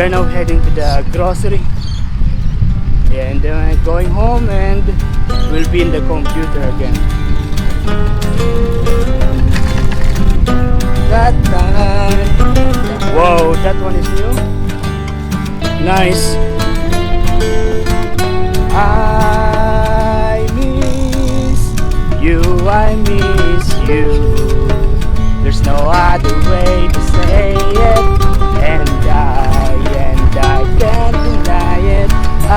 are now heading to the grocery. Yeah, and then I'm going home and we'll be in the computer again. That time. Whoa, that one is new. Nice. I miss you, I miss you. There's no other way to say it, and I can't deny it. I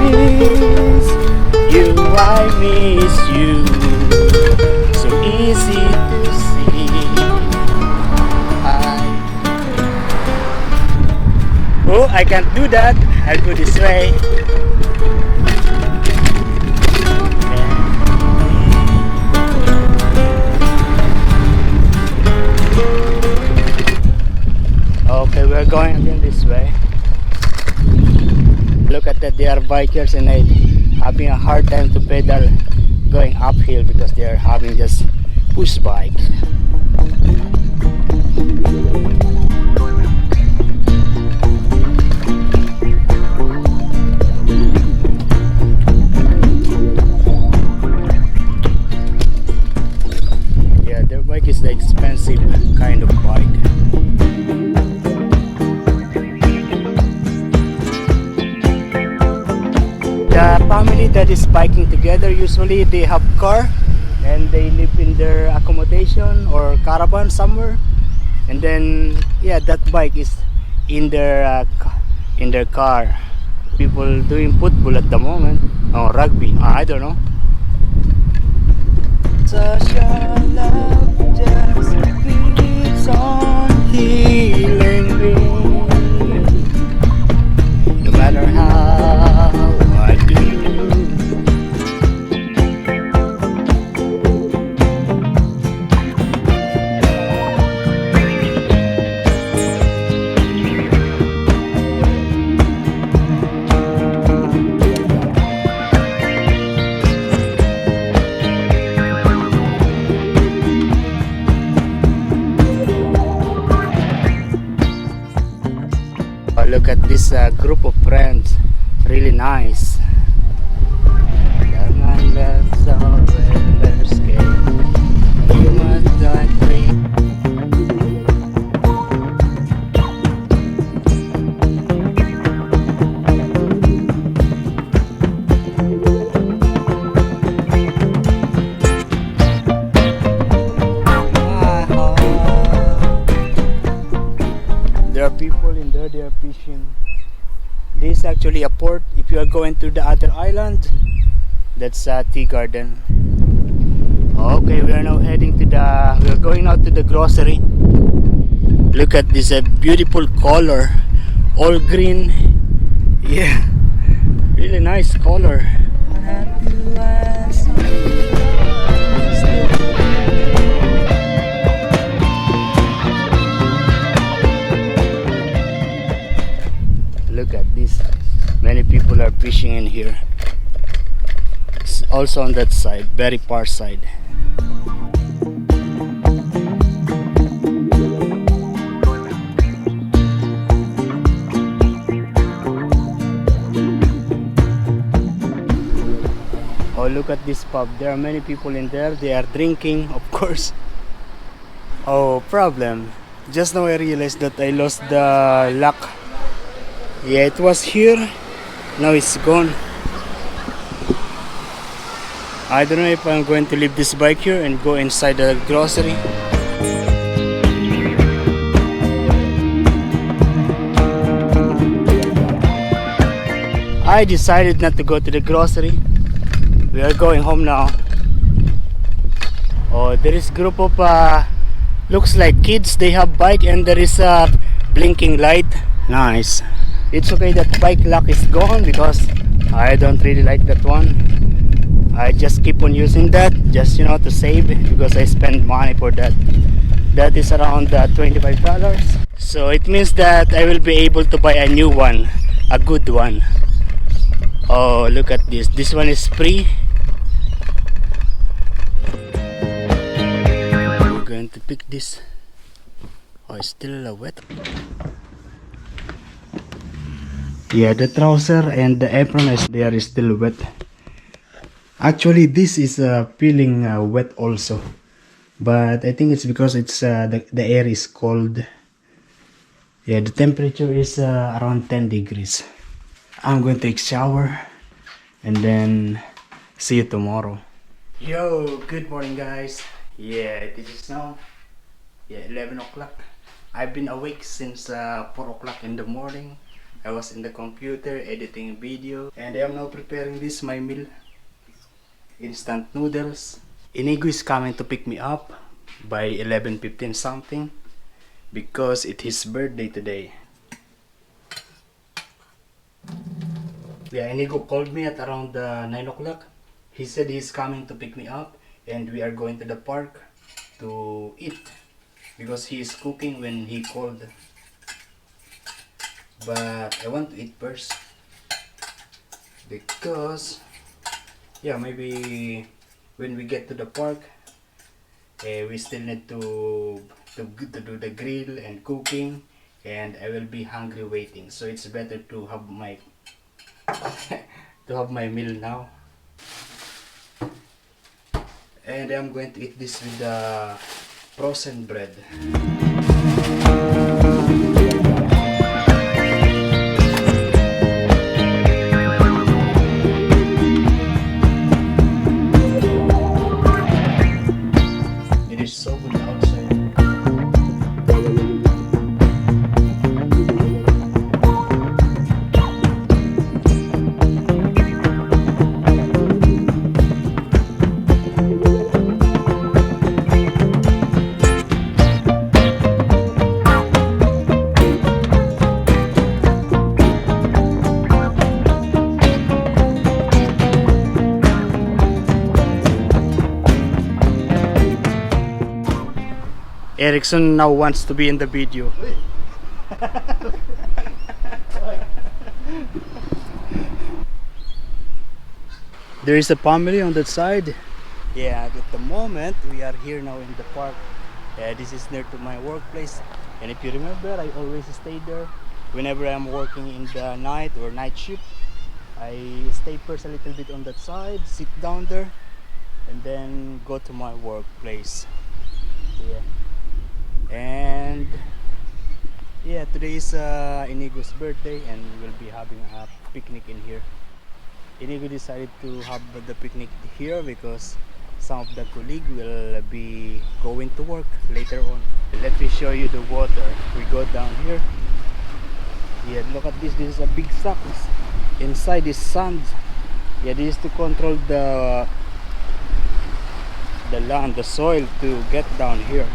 miss you, I miss you. So easy to see. Oh, I can't do that. I'll go this way. Okay, we're going again this way. Look at that, they are bikers and I'm having a hard time to pedal going uphill because they are having just push bike. Yeah, their bike is the expensive kind of bike. The family that is biking together, usually they have car and they live in their accommodation or caravan somewhere, and then yeah, that bike is in their car. People doing football at the moment, or rugby, I don't know. Such a love just keeps on healing me, no matter how I do. Look at this group of friends, really nice. There are people in there, they are fishing. This is actually a port. If you are going to the other island, that's a tea garden. Okay, we are now heading to we are going now to the grocery. Look at this beautiful color, all green. Yeah, really nice color. Look at this, many people are fishing in here. It's also on that side, very far side. Oh, look at this pub, there are many people in there, they are drinking, of course. Oh, problem, just now I realized that I lost the lock. Yeah, it was here, now it's gone. I don't know if I'm going to leave this bike here and go inside the grocery. I decided not to go to the grocery. We are going home now. Oh, there is a group of looks like kids, they have bike and there is a blinking light. Nice. It's okay that bike lock is gone because I don't really like that one. I just keep on using that just, you know, to save because I spend money for that. That is around $25. So it means that I will be able to buy a new one, a good one. Oh, look at this. This one is free. We're going to pick this. Oh, it's still wet. Yeah, the trouser and the apron is they are still wet. Actually, this is feeling wet also, but I think it's because it's the air is cold. Yeah, the temperature is around 10 degrees. I'm going to take shower and then see you tomorrow. Yo, good morning guys. Yeah, it is now 11 o'clock. I've been awake since 4 o'clock in the morning. I was in the computer editing video and I am now preparing this my meal. Instant noodles. Inigo is coming to pick me up by 11:15 something because it's his birthday today. Yeah, Inigo called me at around 9 o'clock. He said he's coming to pick me up and we are going to the park to eat because he is cooking when he called. But I want to eat first because maybe when we get to the park we still need to do the grill and cooking and I will be hungry waiting, so it's better to have my to have my meal now. And I'm going to eat this with the frozen bread. It is so good outside. Erickson now wants to be in the video. There is a family on that side. Yeah, at the moment we are here now in the park. This is near to my workplace, and if you remember, I always stay there whenever I'm working in the night or night shift. I stay first a little bit on that side, sit down there, and then go to my workplace. Yeah. And today is Inigo's birthday and we'll be having a picnic in here. Inigo decided to have the picnic here because some of the colleagues will be going to work later on. Let me show you the water. We go down here. Yeah, look at this. This is a big sack. Inside is sand. Yeah, this is to control the land, the soil to get down here.